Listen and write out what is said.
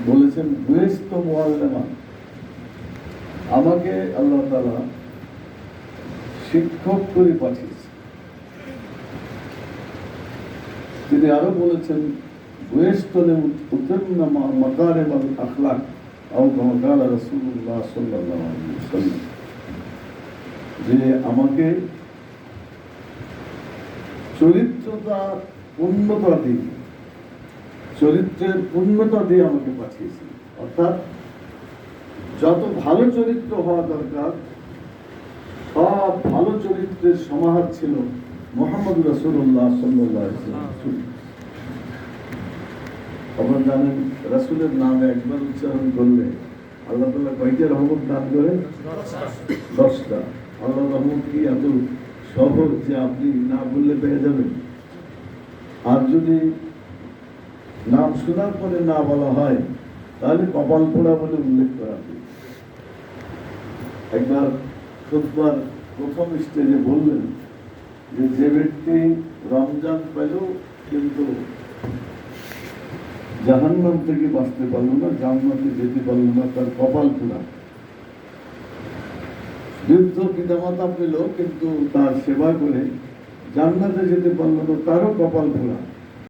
বলেছেন বুয়েস্ত মুআল্লিমা, আমাকে আল্লাহ তাআলা শিক্ষক করে পাঠিয়েছে। তিনি আরো বলেছেন বুয়েস্তনে উত্তীর্ণ মাকারিম আল আখলাক আও কামা ক্বালা রাসূলুল্লাহ সাল্লাল্লাহু আলাইহি ওয়াসাল্লাম, যে আমাকে চরিত্রটা উন্নতা দিয়ে, চরিত্রের উন্নতা দিয়ে আমাকে পাঠিয়েছেন। অর্থাৎ যত ভালো চরিত্র হওয়া দরকার সব ভালো চরিত্রের সমাহার ছিল মুহাম্মদ রাসূলুল্লাহ সাল্লাল্লাহু আলাইহি ওয়াসাল্লাম। আপনারা জানেন রাসূলের নামে একবার উচ্চারণ করলে আল্লাহ তাআলা কয়টা রহমত দান করেন? 10টা। আল্লাহর রহমত কি এত সহজ যে আপনি না বললে পেয়ে যাবেন? আর যদি নাম শোনার পরে না বলা হয় তাহলে কপাল পোড়া বলে উল্লেখ করা হয়। একবার খুতবার প্রথম স্টেজে বললেন যে ব্যক্তি রমজান পেল কিন্তু জাহান্নাম থেকে বাঁচতে পারলো না, জান্নাতে যেতে পারলো না, তার কপাল পোড়া। বৃদ্ধ পিতামাতা পেল কিন্তু তার সেবা করে জান্নাতে যেতে পারলো না, তারও কপাল পোড়া।